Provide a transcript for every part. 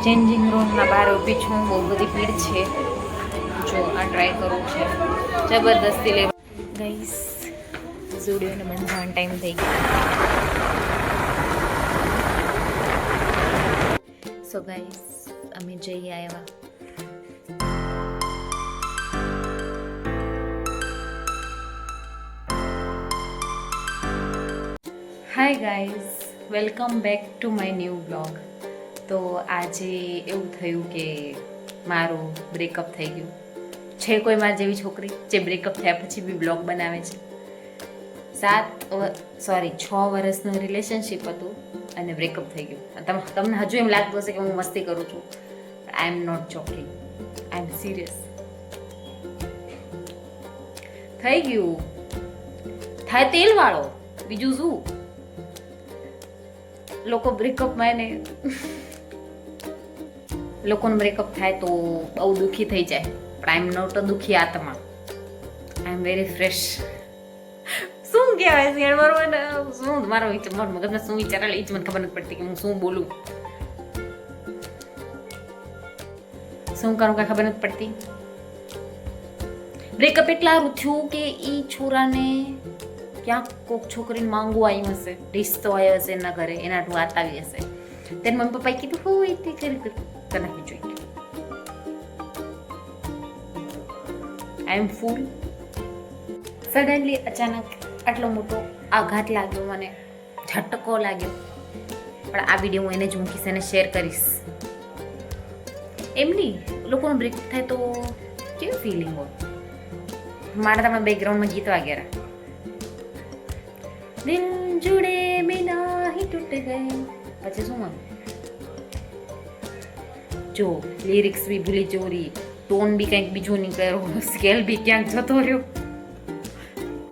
Changing રૂમના બહાર ઊભી છું. બહુ બધી ભીડ છે. જો આ ટ્રાય કરવું છે જબરદસ્તી લેવા. ગાઈસ ઝૂડિયોને બંધાવાનો ટાઈમ થઈ ગયો. સો ગાઈસ અમે જઈ આવ્યા. Hi guys, welcome back to my new blog. તો આજે એવું થયું કે મારું બ્રેકઅપ થઈ ગયું છે. કોઈ મારી જેવી છોકરી જે બ્રેકઅપ થયા પછી બી બ્લોગ બનાવે છે. 6 વર્ષનું રિલેશનશિપ હતું અને બ્રેકઅપ થઈ ગયું. તમને હજુ એમ લાગતું હશે કે હું મસ્તી કરું છું. I am not joking, I am serious. થઈ ગયું, થાય તેલવાળો, બીજું શું. લોકો બ્રેકઅપમાં એને લોકોનું બ્રેકઅપ થાય તો બહુ દુઃખી થઈ જાય, પણ આઈ એમ નોટ અ દુઃખી આત્મા. આઈ એમ વેરી ફ્રેશ. શું કહેવાય છે મારું શું મારો મગજમાં શું વિચાર એ જ મને ખબર નથી પડતી કે હું શું બોલું, શું કરું કાંઈ ખબર નથી પડતી. બ્રેકઅપ એટલા સારું થયું કે એ છોરાને ક્યાંક કોઈક છોકરીને માંગવું આવ્યું હશે, રિશ્તો આવ્યો હશે એના ઘરે, એના વાત આવી હશે. તેને મમ્મી પપ્પાએ કીધું હોય તે કરી નાખવી જોઈએ. આઈ એમ ફૂલ. સડનલી અચાનક આટલો મોટો આઘાત લાગ્યો, મને ઝટકો લાગ્યો. પણ આ વિડીયો હું એને જ મૂકીશ, એને શેર કરીશ. એમની લોકોનો બ્રેકઅપ થાય તો કેવી ફિલિંગ હોય. મારા તમે બેકગ્રાઉન્ડમાં ગીત વાગેરા. દિલ જુડે બિના હી તૂટ ગયે. પછી શું જો લિરિક્સ બી ભૂલી ચોરી, ટોન બી કંઈક બીજું નીકળ્યો, સ્કેલ બી ક્યાંક જતો રહ્યો.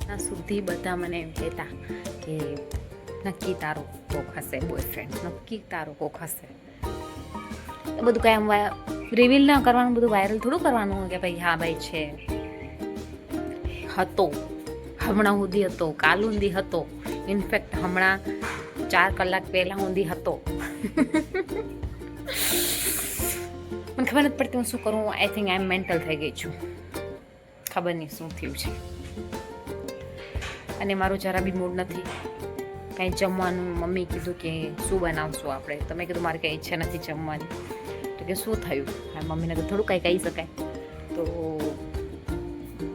ત્યાં સુધી બધા મને એમ કહેતા કે નક્કી તારો કોક હશે બોયફ્રેન્ડ, નક્કી તારો કોક હશે. એ બધું કાંઈ આમ રિવીલ ના કરવાનું, બધું વાયરલ થોડું કરવાનું હોય કે ભાઈ હા ભાઈ છે. હતો, હમણાં સુધી હતો, કાલ સુધી હતો, ઇનફેક્ટ હમણાં 4 કલાક પહેલાં સુધી હતો. મને ખબર નથી પડતી હું શું કરું. I think I M mental થઈ ગઈ છું. ખબર નહીં શું થયું છે. અને મારું જરા બી મૂડ નથી કાંઈ જમવાનું. મમ્મી કીધું કે શું બનાવશું આપણે, તમે કીધું મારે કંઈ ઈચ્છા નથી જમવાની. તો કે શું થયું. હા, મમ્મીને તો થોડું કંઈ કહી શકાય. તો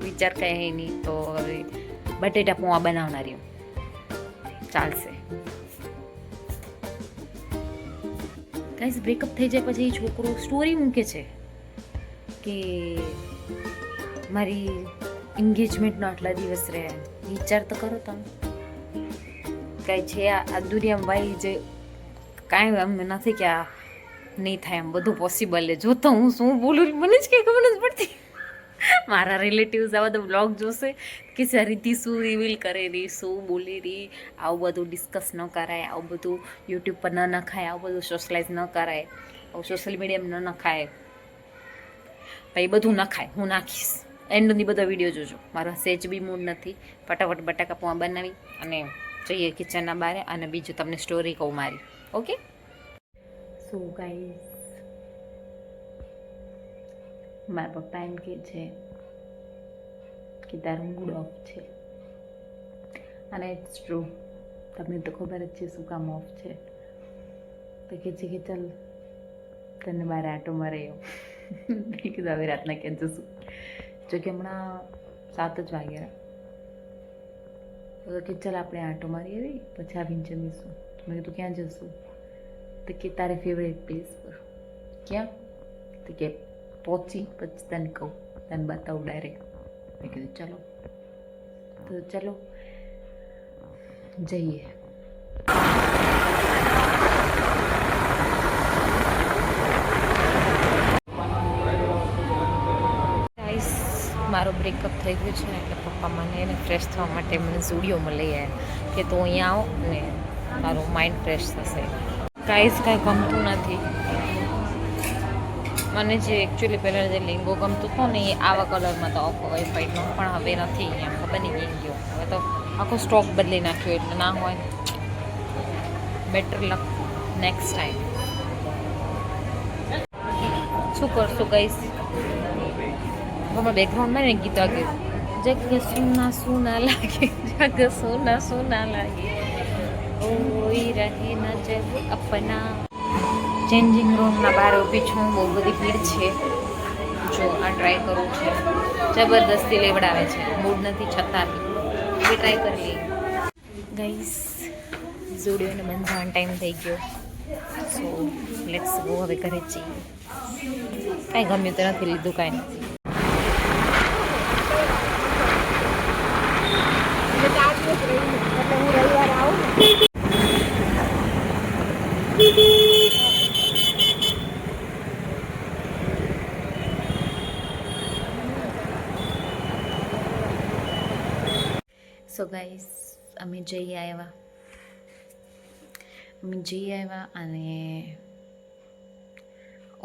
વિચાર કંઈ નહીં, તો હવે બટેટા પૌવા બનાવનારી ચાલશે. ગાઈસ બ્રેકઅપ થઈ જાય પછી છોકરો સ્ટોરી મૂકે છે કે મારી એન્ગેજમેન્ટનો આટલા દિવસ રહ્યા. વિચાર તો કરો તમે. કાંઈ છે આ દુનિયામાં ભાઈ જે કાંઈ એમ નથી કે આ નહીં થાય, એમ બધું પોસિબલ છે. જો તો હું શું બોલું મને જ કંઈ ખબર નથી પડતી. મારા રિલેટિવ્સ આ બધા બ્લોગ જોશે કે રીતિ શું રિવીલ કરે રહી, શું બોલી રહી. આવું બધું ડિસ્કસ ન કરાય, આવું બધું યુટ્યુબ પર ન નખાય, આવું બધું સોશિયલાઇઝ ન કરાય, આવું સોશિયલ મીડિયામાં ન નખાય. ભાઈ બધું નખાય, હું નાખીશ. એન્ડની બધા વિડીયો જોજો. મારો સેજ બી મૂડ નથી. ફટાફટ બટાકા પૌવા બનાવી અને જઈએ કિચનના બહાર. અને બીજું તમને સ્ટોરી કહું મારી. ઓકે સો ગાઈસ, મારા પપ્પા એમ કહે છે કે તારું મૂડ ઓફ છે. અને ઇટ્સ ટ્રુ. તમને તો ખબર જ છે શું કામ ઓફ છે. તો કહે છે કે ચાલ તને બહાર આંટો માર્યો. કીધું હવે રાતના ક્યાં જશું. જો કે હમણાં 7 જ વાગ્યા. તો કે ચાલ આપણે આંટો મારી આવી, પછી આવીને જમીશું. મેં કીધું ક્યાં જશું. તો કે તારે ફેવરેટ પ્લેસ પર. ક્યાં? તો કે પહોંચી પછી તને કહું, તને બતાવું ડાયરેક્ટ. મેં કીધું ચલો. તો ચલો જઈએ. મારો બ્રેકઅપ થઈ ગયું છે એટલે પપ્પા મને એને ફ્રેશ થવા માટે મને ઝૂડિયોમાં લઈ આવ્યા કે તું અહીંયા આવો ને તારું માઇન્ડ ફ્રેશ થશે. ગાઈસ કાંઈ ગમતું નથી મને. જે એકચ્યુઅલી પહેલાં જે લેંગો ગમતો હતો ને એ આવા કલરમાં તો ઓફ વ્હાઈટનો, પણ હવે નથી. અહીંયા ખબર નહીં ગઈ ગયો. હવે તો આખો સ્ટોક બદલી નાખ્યો એટલે ના હોય. બેટર લક નેક્સ્ટ ટાઈમ. કરશો ગાઈસ. બેકગ્રાઉન્ડમાં ને ગીત વાગે જગ સુના સુના લાગે જગ સુના સુના લાગે કોઈ રહે ન જગ અપના. ચેન્જિંગ રૂમના બહાર ઊભી છું. બહુ બધી ભીડ છે. જો આ ટ્રાય કરવું છે. જબરદસ્તી લેવડાવે છે. મૂડ નથી છતાં બી ટ્રાય કરી લઈએ ગાઈસ. ઝુડિયોને બંધ થવાનો ટાઈમ થઈ ગયો. So let's go. હવે ઘરે જઈએ. કાંઈ ગમ્યું તો નથી લીધું, કાંઈ નથી. હું રવિવાર આવું સો ગાઈસ અમે જઈ આવ્યા અને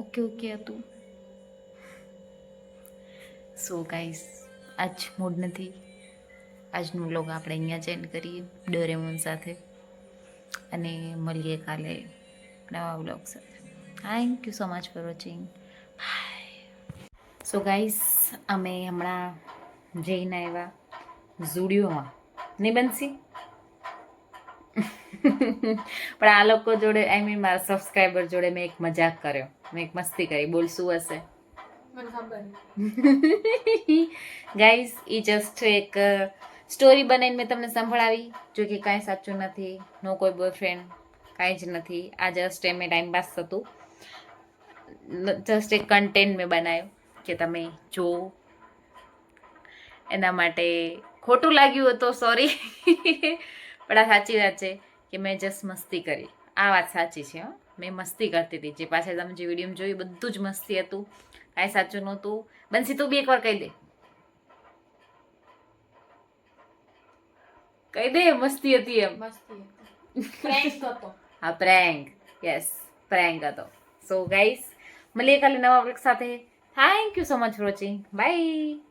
ઓકે હતું. સો ગાઈસ આજ મૂડ નથી. આજનું વ્લોગ આપણે અહીંયા જ એન્ડ કરીએ ડોરેમોન સાથે અને મળીએ કાલે નવા વ્લોગ સાથે. Thank you so much for watching. Bye. So guys અમે હમણાં જઈને આવ્યા ઝુડિયોમાં. નહીં બનશી પણ આ લોકો જોડે આઈ મીન મારા સબસ્ક્રાઈબર જોડે મેં એક મજાક કર્યો. મેં એક મસ્તી કરી. બોલ શું હશે ગાઈસ? એ જસ્ટ એક સ્ટોરી બનાવીને મેં તમને સંભળાવી. જો કે કાંઈ સાચું નથી. નો કોઈ બોયફ્રેન્ડ, કાંઈ જ નથી. આ જસ્ટ એમ ટાઈમ પાસ થતું. જસ્ટ એક કન્ટેન્ટ મેં બનાવ્યું કે તમે જો. એના માટે ખોટું લાગ્યું હતું, સોરી. પણ આ સાચી વાત છે કે મેં જસ્ટ મસ્તી કરી. આ વાત સાચી છે. મેં મસ્તી કરતી હતી. જે પાછળ તમે જે વિડીયો જોયું બધું જ મસ્તી હતું. કાંઈ સાચું નહોતું. બંસી તું બી એકવાર કહી દે. કહી દે મસ્તી હતી એમ. હા પ્રેન્ક. યસ પ્રેન્ક હતો. સો ગાઈસ મળીએ કાલે નવા વ્લોગ સાથે. Thank you so much for watching. By.